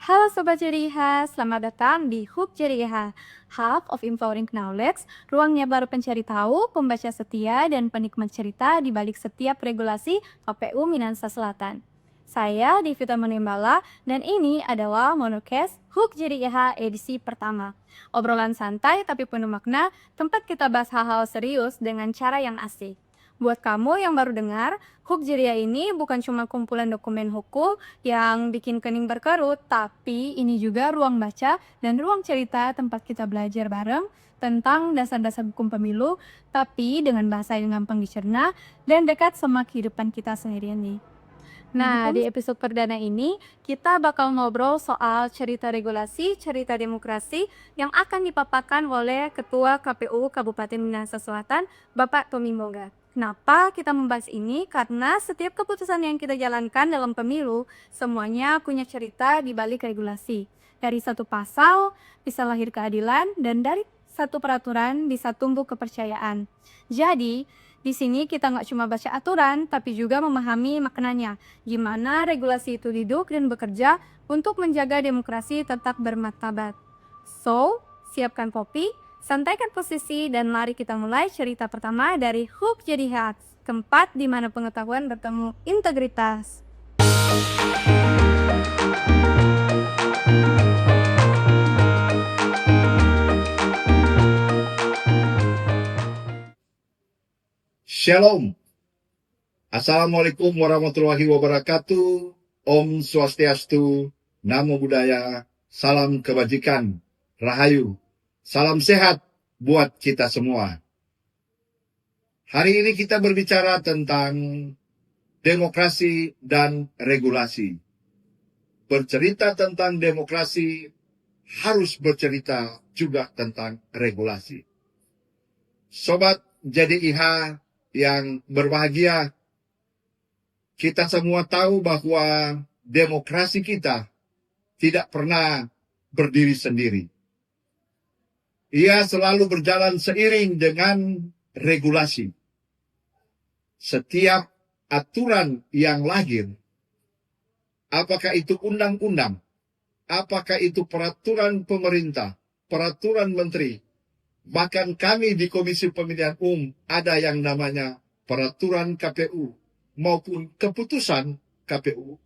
Halo Sobat Jeriha, selamat datang di Hub Jeriha, Hub of Empowering Knowledge, ruangnya baru pencari tahu, pembaca setia, dan penikmat cerita di balik setiap regulasi KPU Minahasa Selatan. Saya Divita Manimbala, dan ini adalah Monocast Hub Jeriha edisi pertama. Obrolan santai tapi penuh makna, tempat kita bahas hal-hal serius dengan cara yang asik. Buat kamu yang baru dengar, Hub Jeria ini bukan cuma kumpulan dokumen hukum yang bikin kening berkerut, tapi ini juga ruang baca dan ruang cerita tempat kita belajar bareng tentang dasar-dasar hukum pemilu, tapi dengan bahasa yang gampang dicerna dan dekat sama kehidupan kita seharian nih. Nah, di episode perdana ini kita bakal ngobrol soal cerita regulasi, cerita demokrasi yang akan dipaparkan oleh Ketua KPU Kabupaten Minahasa Selatan, Bapak Tommy Moga. Kenapa kita membahas ini? Karena setiap keputusan yang kita jalankan dalam pemilu, semuanya punya cerita di balik regulasi. Dari satu pasal bisa lahir keadilan, dan dari satu peraturan bisa tumbuh kepercayaan. Jadi, di sini kita nggak cuma baca aturan, tapi juga memahami maknanya. Gimana regulasi itu hidup dan bekerja untuk menjaga demokrasi tetap bermartabat. So, siapkan kopi, santaikan posisi, dan mari kita mulai cerita pertama dari Hub Jadi Hats, tempat di mana pengetahuan bertemu integritas. Shalom. Assalamualaikum warahmatullahi wabarakatuh. Om Swastiastu, Namo Buddhaya, salam kebajikan, Rahayu, salam sehat buat kita semua. Hari ini kita berbicara tentang demokrasi dan regulasi. Bercerita tentang demokrasi harus bercerita juga tentang regulasi. Sobat JDIH yang berbahagia, kita semua tahu bahwa demokrasi kita tidak pernah berdiri sendiri. Ia selalu berjalan seiring dengan regulasi. Setiap aturan yang lahir, apakah itu undang-undang, apakah itu peraturan pemerintah, peraturan menteri, bahkan kami di Komisi Pemilihan Umum ada yang namanya peraturan KPU maupun keputusan KPU.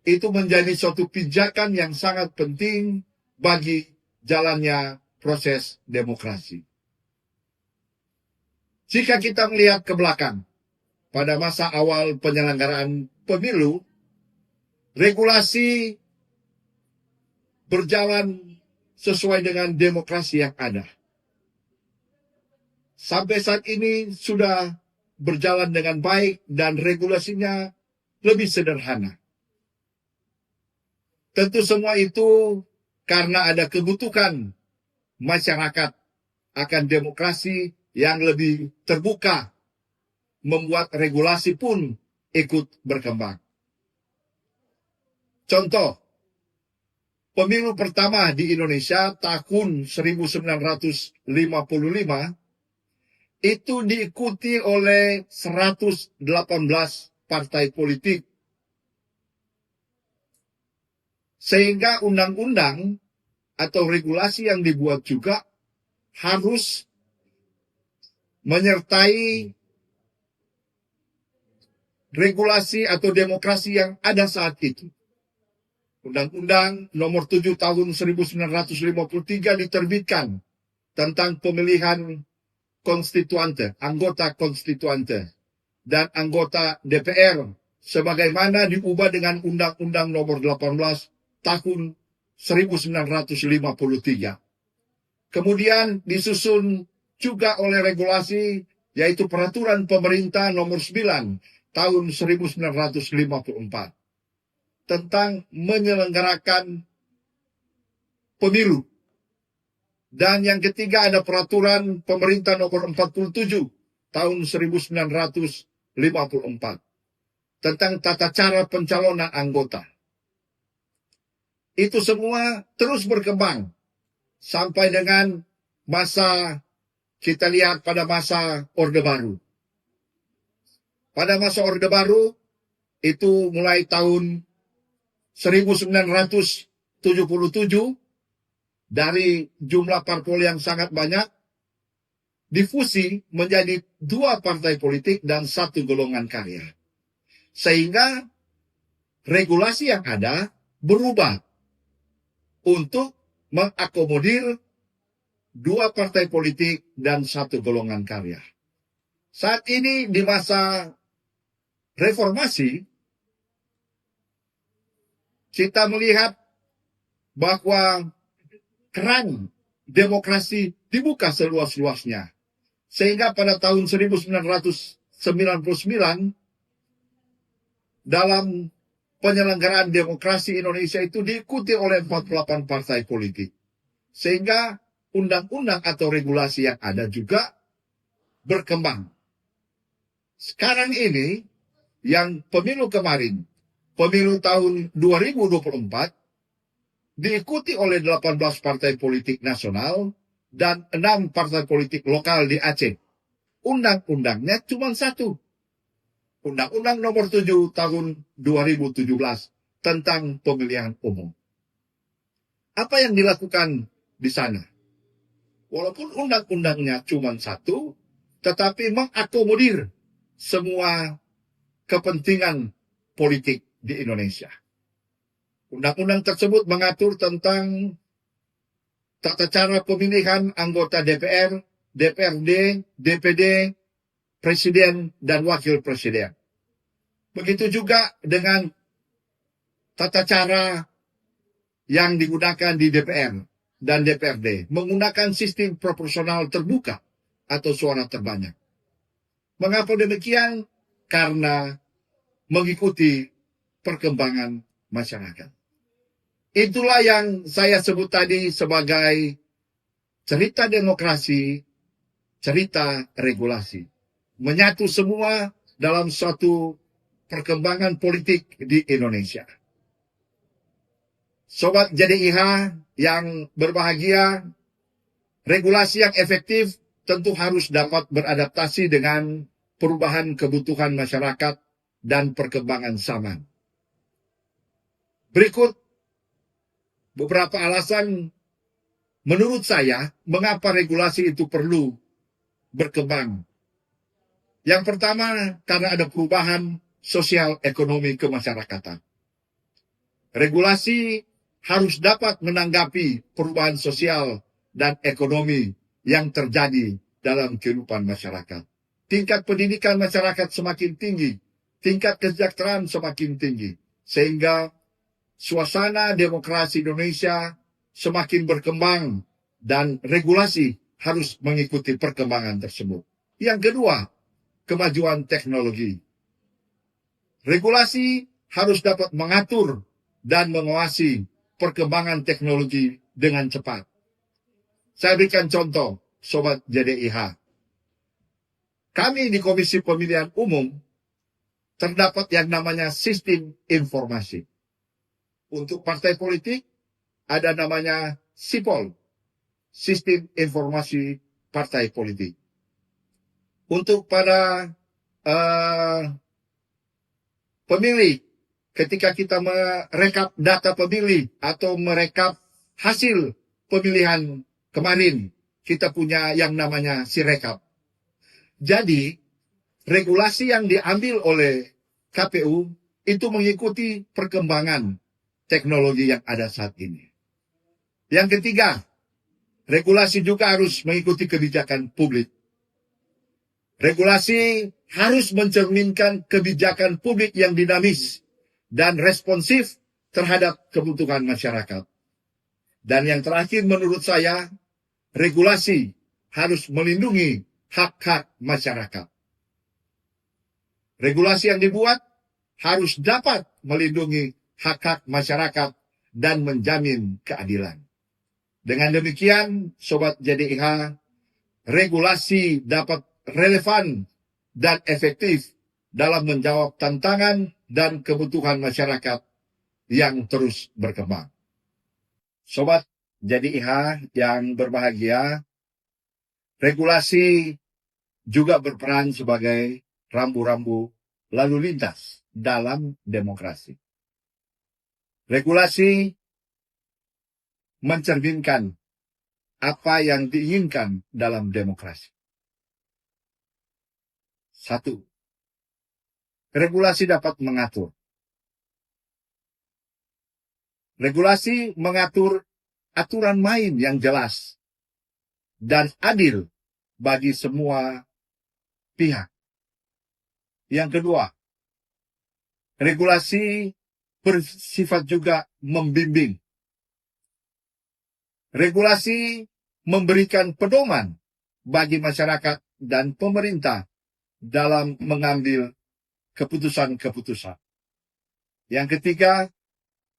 Itu menjadi suatu pijakan yang sangat penting bagi jalannya proses demokrasi. Jika kita melihat ke belakang, pada masa awal penyelenggaraan pemilu, regulasi berjalan sesuai dengan demokrasi yang ada. Sampai saat ini sudah berjalan dengan baik dan regulasinya lebih sederhana. Tentu semua itu karena ada kebutuhan masyarakat akan demokrasi yang lebih terbuka, membuat regulasi pun ikut berkembang. Contoh, pemilu pertama di Indonesia tahun 1955 itu diikuti oleh 118 partai politik. Sehingga undang-undang atau regulasi yang dibuat juga harus menyertai regulasi atau demokrasi yang ada saat itu. Undang-Undang nomor 7 tahun 1953 diterbitkan tentang pemilihan konstituante, anggota konstituante, dan anggota DPR, sebagaimana diubah dengan Undang-Undang nomor 18 tahun 1953. Kemudian disusun juga oleh regulasi, yaitu Peraturan Pemerintah nomor 9 tahun 1954 tentang menyelenggarakan pemilu. Dan yang ketiga ada Peraturan Pemerintah nomor 47 tahun 1954 tentang tata cara pencalonan anggota. Itu semua terus berkembang sampai dengan masa kita lihat pada masa Orde Baru. Pada masa Orde Baru itu mulai tahun 1955 77 dari jumlah parpol yang sangat banyak difusi menjadi 2 partai politik dan 1 golongan karya. Sehingga regulasi yang ada berubah untuk mengakomodir 2 partai politik dan 1 golongan karya. Saat ini di masa reformasi, kita melihat bahwa keran demokrasi dibuka seluas-luasnya. Sehingga pada tahun 1999, dalam penyelenggaraan demokrasi Indonesia itu diikuti oleh 48 partai politik. Sehingga undang-undang atau regulasi yang ada juga berkembang. Sekarang ini, yang pemilu kemarin, pemilu tahun 2024, diikuti oleh 18 partai politik nasional dan 6 partai politik lokal di Aceh. Undang-undangnya cuma 1. Undang-Undang nomor 7 tahun 2017 tentang pemilihan umum. Apa yang dilakukan di sana? Walaupun undang-undangnya cuma 1, tetapi mengakomodir semua kepentingan politik di Indonesia. Undang-undang tersebut mengatur tentang tata cara pemilihan anggota DPR, DPRD, DPD, Presiden, dan Wakil Presiden. Begitu juga dengan tata cara yang digunakan di DPR dan DPRD, menggunakan sistem proporsional terbuka atau suara terbanyak. Mengapa demikian? Karena mengikuti perkembangan masyarakat. Itulah yang saya sebut tadi sebagai cerita demokrasi, cerita regulasi. Menyatu semua dalam suatu perkembangan politik di Indonesia. Sobat JDIH yang berbahagia, regulasi yang efektif tentu harus dapat beradaptasi dengan perubahan kebutuhan masyarakat dan perkembangan zaman. Berikut beberapa alasan menurut saya mengapa regulasi itu perlu berkembang. Yang pertama, karena ada perubahan sosial ekonomi kemasyarakatan. Regulasi harus dapat menanggapi perubahan sosial dan ekonomi yang terjadi dalam kehidupan masyarakat. Tingkat pendidikan masyarakat semakin tinggi, tingkat kesejahteraan semakin tinggi, sehingga suasana demokrasi Indonesia semakin berkembang dan regulasi harus mengikuti perkembangan tersebut. Yang kedua, kemajuan teknologi. Regulasi harus dapat mengatur dan mengawasi perkembangan teknologi dengan cepat. Saya berikan contoh, Sobat JDIH. Kami di Komisi Pemilihan Umum terdapat yang namanya sistem informasi. Untuk partai politik ada namanya SIPOL, Sistem Informasi Partai Politik. Untuk para pemilih, ketika kita merekap data pemilih atau merekap hasil pemilihan kemarin, kita punya yang namanya Sirekap. Jadi, regulasi yang diambil oleh KPU itu mengikuti perkembangan teknologi yang ada saat ini. Yang ketiga, regulasi juga harus mengikuti kebijakan publik. Regulasi harus mencerminkan kebijakan publik yang dinamis dan responsif terhadap kebutuhan masyarakat. Dan yang terakhir menurut saya, regulasi harus melindungi hak-hak masyarakat. Regulasi yang dibuat harus dapat melindungi hak-hak masyarakat dan menjamin keadilan. Dengan demikian, Sobat JDIH, regulasi dapat relevan dan efektif dalam menjawab tantangan dan kebutuhan masyarakat yang terus berkembang. Sobat JDIH yang berbahagia, regulasi juga berperan sebagai rambu-rambu lalu lintas dalam demokrasi. Regulasi mencerminkan apa yang diinginkan dalam demokrasi. Satu, regulasi dapat mengatur. Regulasi mengatur aturan main yang jelas dan adil bagi semua pihak. Yang kedua, regulasi bersifat juga membimbing. Regulasi memberikan pedoman bagi masyarakat dan pemerintah dalam mengambil keputusan-keputusan. Yang ketiga,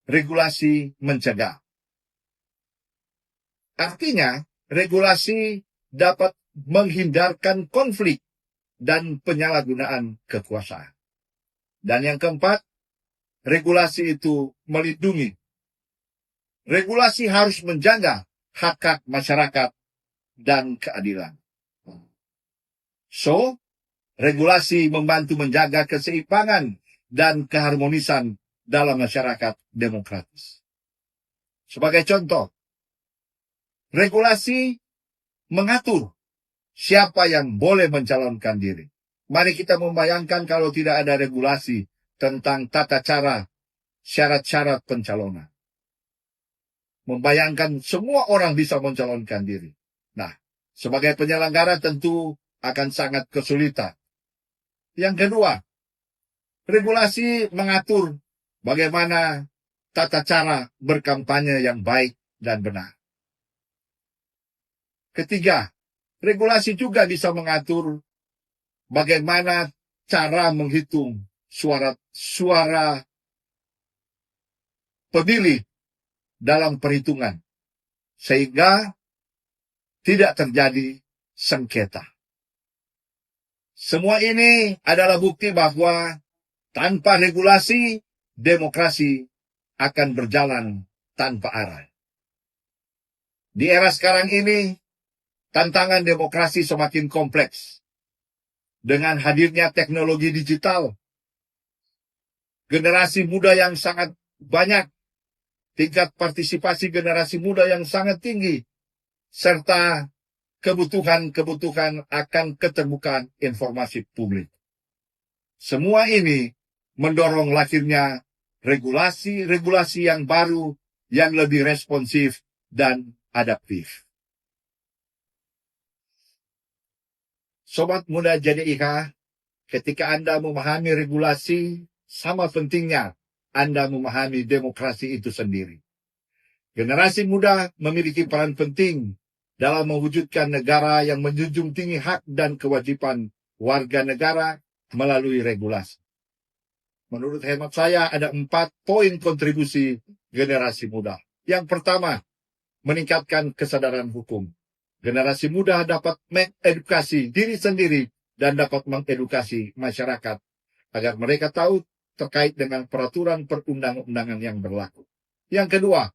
regulasi mencegah. Artinya, regulasi dapat menghindarkan konflik dan penyalahgunaan kekuasaan. Dan yang keempat, regulasi itu melindungi. Regulasi harus menjaga hak-hak masyarakat dan keadilan. So, regulasi membantu menjaga keseimbangan dan keharmonisan dalam masyarakat demokratis. Sebagai contoh, regulasi mengatur siapa yang boleh mencalonkan diri. Mari kita membayangkan kalau tidak ada regulasi tentang tata cara, syarat-syarat pencalonan. Membayangkan semua orang bisa mencalonkan diri. Nah, sebagai penyelenggara tentu akan sangat kesulitan. Yang kedua, regulasi mengatur bagaimana tata cara berkampanye yang baik dan benar. Ketiga, regulasi juga bisa mengatur bagaimana cara menghitung suara pemilih dalam perhitungan, sehingga tidak terjadi sengketa. Semua ini adalah bukti bahwa tanpa regulasi, demokrasi akan berjalan tanpa arah. Di era sekarang ini, tantangan demokrasi semakin kompleks. Dengan hadirnya teknologi digital, generasi muda yang sangat banyak, tingkat partisipasi generasi muda yang sangat tinggi, serta kebutuhan-kebutuhan akan keterbukaan informasi publik. Semua ini mendorong lahirnya regulasi-regulasi yang baru yang lebih responsif dan adaptif. Sobat Muda JDIH, ketika Anda memahami regulasi, sama pentingnya Anda memahami demokrasi itu sendiri. Generasi muda memiliki peran penting dalam mewujudkan negara yang menjunjung tinggi hak dan kewajiban warga negara melalui regulasi. Menurut hemat saya ada 4 poin kontribusi generasi muda. Yang pertama, meningkatkan kesadaran hukum. Generasi muda dapat mengedukasi diri sendiri dan dapat mengedukasi masyarakat agar mereka tahu terkait dengan peraturan perundang-undangan yang berlaku. Yang kedua,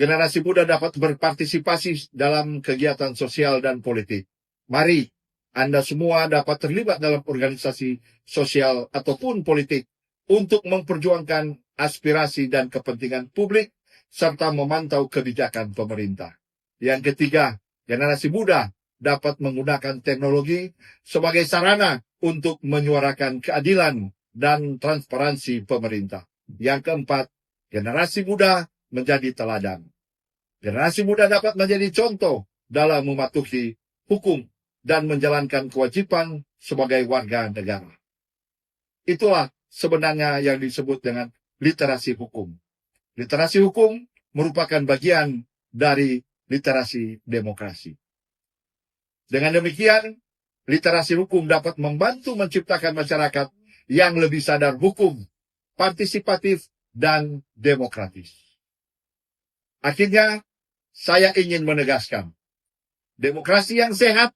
generasi muda dapat berpartisipasi dalam kegiatan sosial dan politik. Mari Anda semua dapat terlibat dalam organisasi sosial ataupun politik untuk memperjuangkan aspirasi dan kepentingan publik serta memantau kebijakan pemerintah. Yang ketiga, generasi muda dapat menggunakan teknologi sebagai sarana untuk menyuarakan keadilan dan transparansi pemerintah. Yang keempat, generasi muda menjadi teladan. Generasi muda dapat menjadi contoh dalam mematuhi hukum dan menjalankan kewajiban sebagai warga negara. Itulah sebenarnya yang disebut dengan literasi hukum. Literasi hukum merupakan bagian dari literasi demokrasi. Dengan demikian, literasi hukum dapat membantu menciptakan masyarakat yang lebih sadar hukum, partisipatif, dan demokratis. Akhirnya, saya ingin menegaskan, demokrasi yang sehat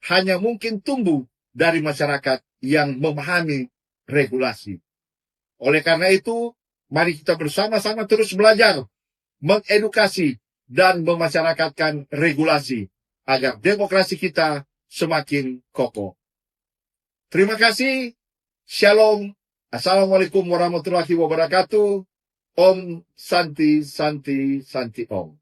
hanya mungkin tumbuh dari masyarakat yang memahami regulasi. Oleh karena itu, mari kita bersama-sama terus belajar, mengedukasi, dan memasyarakatkan regulasi agar demokrasi kita semakin kokoh. Terima kasih. Shalom. Assalamualaikum warahmatullahi wabarakatuh. Om Santi Santi Santi Om.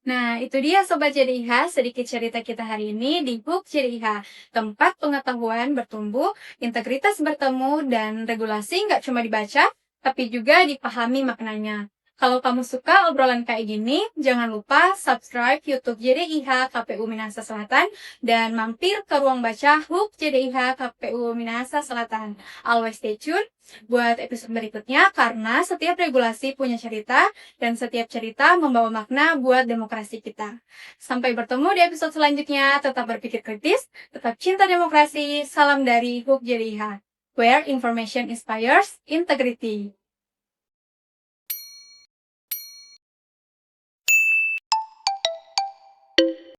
Nah, itu dia Sobat JDIH, sedikit cerita kita hari ini di Hub JDIH. Tempat pengetahuan bertumbuh, integritas bertemu, dan regulasi nggak cuma dibaca, tapi juga dipahami maknanya. Kalau kamu suka obrolan kayak gini, jangan lupa subscribe YouTube JDIH KPU Minahasa Selatan dan mampir ke ruang baca Hub JDIH KPU Minahasa Selatan. Always stay tune buat episode berikutnya karena setiap regulasi punya cerita dan setiap cerita membawa makna buat demokrasi kita. Sampai bertemu di episode selanjutnya, tetap berpikir kritis, tetap cinta demokrasi, salam dari Hub JDIH, where information inspires integrity.